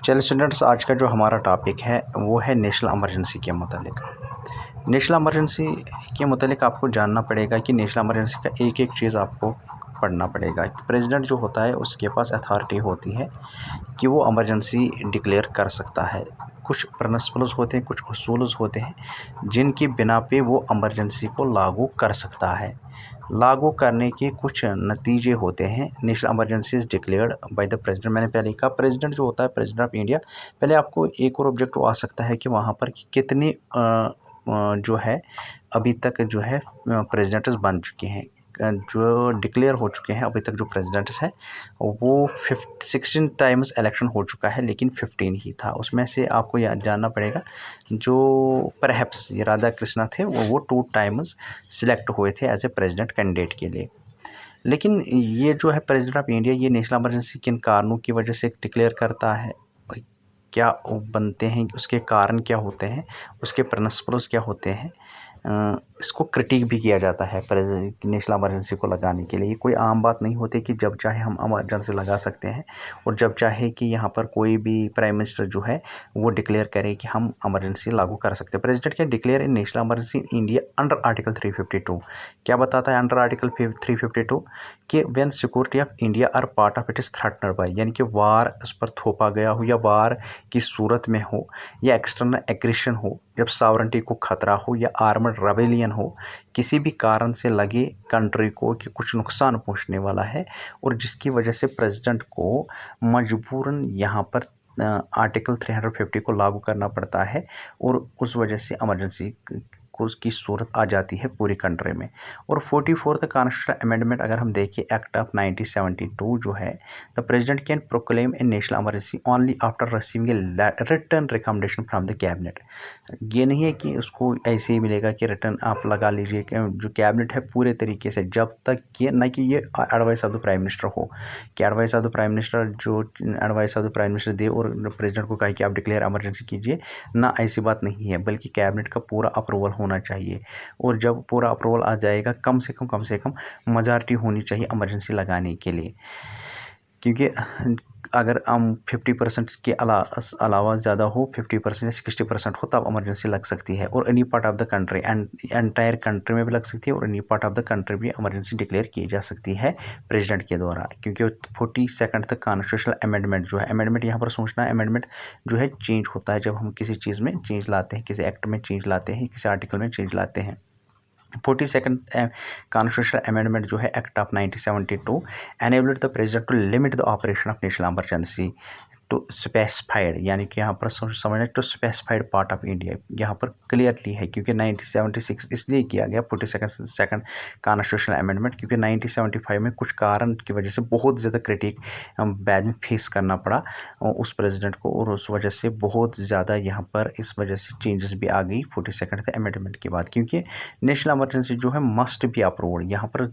चलिए स्टूडेंट्स, आज का जो हमारा टॉपिक है वो है नेशनल इमरजेंसी के मुतालिक। नेशनल इमरजेंसी के मुतालिक आपको जानना पड़ेगा कि नेशनल इमरजेंसी का एक एक चीज़ आपको पढ़ना पड़ेगा। प्रेसिडेंट जो होता है उसके पास अथॉरिटी होती है कि वो इमरजेंसी डिक्लेयर कर सकता है। कुछ प्रिंसिपल्स होते हैं, कुछ उसूल्स होते हैं जिनकी बिना पे वो इमरजेंसी को लागू कर सकता है। लागू करने के कुछ नतीजे होते हैं। National emergency is declared by the president. मैंने पहले कहा प्रेसिडेंट जो होता है, प्रेसिडेंट ऑफ इंडिया। पहले आपको एक और ऑब्जेक्टिव आ सकता है कि वहाँ पर कितने जो है अभी तक जो है प्रेसिडेंट्स बन चुके हैं, जो डिक्लेयर हो चुके हैं अभी तक जो प्रेसिडेंट्स हैं वो 16 टाइम्स इलेक्शन हो चुका है, लेकिन 15 ही था। उसमें से आपको यह जानना पड़ेगा जो परहैप्स ये राधा कृष्णा थे वो 2 टाइम्स सिलेक्ट हुए थे एज ए प्रेसिडेंट कैंडिडेट के लिए। लेकिन ये जो है प्रेसिडेंट ऑफ इंडिया, ये नेशनल इमरजेंसी किन कारणों की वजह से डिक्लेयर करता है, क्या बनते हैं, उसके कारण क्या होते हैं, उसके प्रिंसिपल्स क्या होते हैं, इसको क्रिटिक भी किया जाता है नेशनल इमरजेंसी को लगाने के लिए। कोई आम बात नहीं होती कि जब चाहे हम इमरजेंसी लगा सकते हैं और जब चाहे कि यहाँ पर कोई भी प्राइम मिनिस्टर जो है वो डिक्लेयर करे कि हम इमरजेंसी लागू कर सकते हैं। President can declare in national emergency in India under article 352। क्या बताता है अंडर आर्टिकल 352 कि when security of India or part of it is threatened by, यानी कि वार उस पर थोपा गया हो या वार की सूरत में हो या एक्सटर्नल एग्रेशन हो, जब सॉवरेनिटी को खतरा हो या आर्मड रेबेलियन हो, किसी भी कारण से लगे कंट्री को कि कुछ नुकसान पहुंचने वाला है और जिसकी वजह से प्रेसिडेंट को मजबूरन यहाँ पर आर्टिकल 350 को लागू करना पड़ता है और उस वजह से इमरजेंसी की सूरत आ जाती है पूरी कंट्री में। और 44th कॉन्स्टिट्यूशनल अमेंडमेंट अगर हम देखें, एक्ट ऑफ 1972 जो है, the president can proclaim a national emergency only after receiving a written recommendation from the cabinet. ये नहीं है कि उसको ऐसे ही मिलेगा कि रिटर्न आप लगा लीजिए कि जो कैबिनेट है पूरे तरीके से, जब तक कि न कि ये advice of the prime minister हो कि advice of the prime minister जो advice of the prime minister दे और प्रेसिडेंट को कहे कि आप डिक्लेयर इमरजेंसी कीजिए, ना ऐसी बात नहीं है, बल्कि कैबिनेट का पूरा अप्रूवल होना चाहिए। और जब पूरा अप्रूवल आ जाएगा, कम से कम मेजॉरिटी होनी चाहिए इमरजेंसी लगाने के लिए, क्योंकि अगर हम 50% के अलावा ज़्यादा हो, 50% या 60% हो, तब इमरजेंसी लग सकती है। और any part of the country and entire country में भी लग सकती है और any part of the country भी इमरजेंसी डिक्लेयर की जा सकती है प्रेसिडेंट के द्वारा। क्योंकि 42nd तक कॉन्स्टिट्यूशनल अमेंडमेंट जो है, अमेंडमेंट यहाँ पर सोचना है, अमेंडमेंट जो है चेंज होता है जब हम किसी चीज़ में चेंज लाते हैं, किसी एक्ट में चेंज लाते हैं, किसी आर्टिकल में चेंज लाते हैं। 42nd कॉन्स्टिट्यूशनल अमेंडमेंट जो है, act of 1972 enabled the president to limit the operation of national emergency to specified, यानी कि यहाँ पर समझना to specified part of India, यहाँ पर क्लियरली है क्योंकि 1976 इसलिए किया गया 42nd कॉन्स्टिट्यूशनल अमेंडमेंट, क्योंकि 1975 में कुछ कारण की वजह से बहुत ज़्यादा क्रिटिक बाद में फेस करना पड़ा उस प्रेसिडेंट को, और उस वजह से बहुत ज़्यादा यहाँ पर इस वजह से चेंजेस भी आ गई 42nd अमेंडमेंट के बाद। क्योंकि नेशनल इमरजेंसी जो है मस्ट बी अप्रूव्ड, यहाँ पर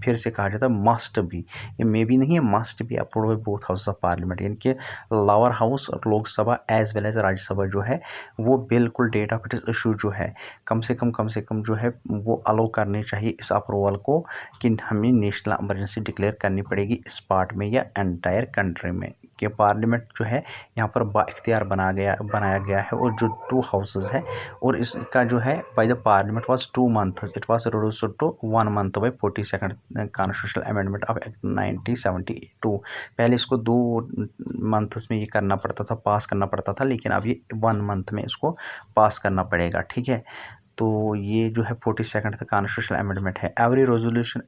फिर से कहा जाता है मस्ट बी, ये मे भी नहीं है, must be approved by both house of parliament, यानी कि लोअर हाउस और Lok Sabha as well as Rajya Sabha जो है वो बिल्कुल डेट ऑफ इट इशू जो है कम से कम जो है वो अलाउ करनी चाहिए इस अप्रूवल को कि हमें नेशनल इमरजेंसी डिक्लेयर करनी पड़ेगी इस पार्ट में या एंटायर कंट्री में। कि पार्लियामेंट जो है यहाँ पर बाइख्तियार बनाया गया है, और जो 2 हाउसेज है और इसका जो है by the parliament was 2 months, it was reduced to 1 month by 42nd constitutional amendment of 1972। पहले इसको 2 months में ये करना पड़ता था, पास करना पड़ता था, लेकिन अब ये 1 month में इसको पास करना पड़ेगा। ठीक है, तो ये जो है 42nd कॉन्स्टिट्यूशनल अमेंडमेंट है। एवरी रेजोल्यूशन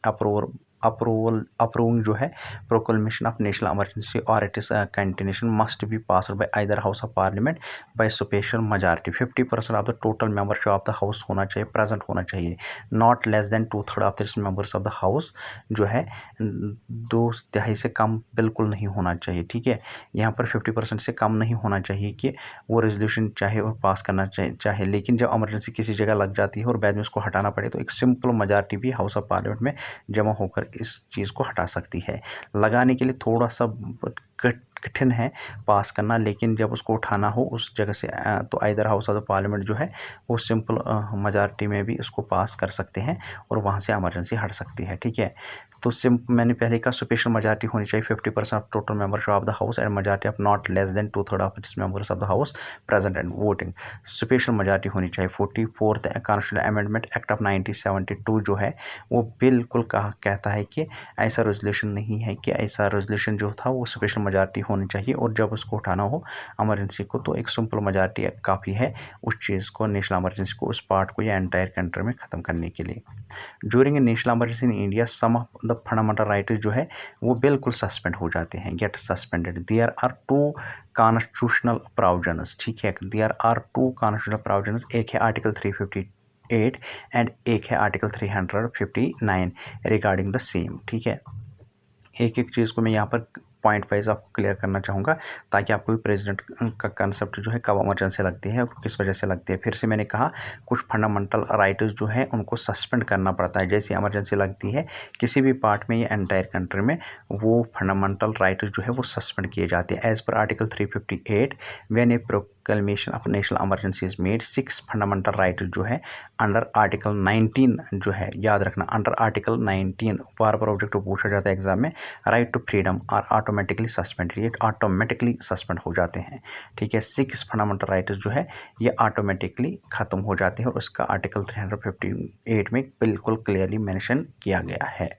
अप्रूविंग जो है प्रोक्लेमेशन ऑफ नेशनल इमरजेंसी और it is continuation must be passed by either house of parliament by special majority. 50% of the total membership of the house होना चाहिए, present होना चाहिए, not less than 2/3 of the members of the house जो है 2/3 से कम बिल्कुल नहीं होना चाहिए। ठीक है, यहाँ पर 50% से कम नहीं होना चाहिए कि वो रेजोल्यूशन चाहे और पास करना चाहे, लेकिन जब इमरजेंसी किसी जगह लग जाती है और बाद में उसको हटाना पड़े तो एक सिंपल मेजॉरिटी भी हाउस ऑफ पार्लियामेंट में जमा होकर इस चीज़ को हटा सकती है। लगाने के लिए थोड़ा सा कठिन है पास करना, लेकिन जब उसको उठाना हो उस जगह से तो either house of the parliament जो है वो सिंपल मेजॉरिटी में भी इसको पास कर सकते हैं और वहाँ से इमरजेंसी हट सकती है। ठीक है, तो मैंने पहले कहा स्पेशल मेजॉरिटी होनी चाहिए 50% of total membership of the house and majority of not less than 2/3 of its members of the house present and voting. Special majority होनी चाहिए। 44th constitutional amendment act of 1972 जो है वो बिल्कुल कहता है कि ऐसा रेजोल्यूशन नहीं है कि ऐसा रेजोल्यूशन जो था वो स्पेशल मेजॉरिटी होनी चाहिए और जब उसको उठाना हो इमरजेंसी को तो एक सिंपल मेजॉरिटी काफ़ी है उस चीज़ को, नेशनल इमरजेंसी को, उस पार्ट को या एंटायर कंट्री में ख़त्म करने के लिए। During a national emergency in India some of the fundamental rights जो है वो बिल्कुल सस्पेंड हो जाते हैं, get suspended. There are 2 constitutional provisions. ठीक है, देयर आर 2 कॉन्स्टिट्यूशनल प्रोविजंस, एक है आर्टिकल 358 एंड एक है आर्टिकल 359 रिगार्डिंग द सेम। ठीक है, एक एक चीज़ को मैं यहाँ पर पॉइंट वाइज आपको क्लियर करना चाहूँगा ताकि आपको भी प्रेसिडेंट का कंसेप्ट जो है कब इमरजेंसी लगती है और किस वजह से लगती है। फिर से मैंने कहा कुछ फंडामेंटल राइट्स जो है उनको सस्पेंड करना पड़ता है जैसे इमरजेंसी लगती है किसी भी पार्ट में या एंटायर कंट्री में, वो फंडामेंटल राइट्स जो है वो सस्पेंड किए जाते हैं। As per article 358 when a proclamation of national emergency is made 6 fundamental rights जो है अंडर आर्टिकल 19 जो है, याद रखना अंडर आर्टिकल 19 बार बार ऑब्जेक्टिव पूछा जाता है एग्जाम में, right to freedom are automatically suspend, ये ऑटोमेटिकली सस्पेंड हो जाते हैं। ठीक है, 6 फंडामेंटल राइट्स जो है ये ऑटोमेटिकली ख़त्म हो जाते हैं और उसका आर्टिकल 358 में बिल्कुल क्लियरली मेंशन किया गया है।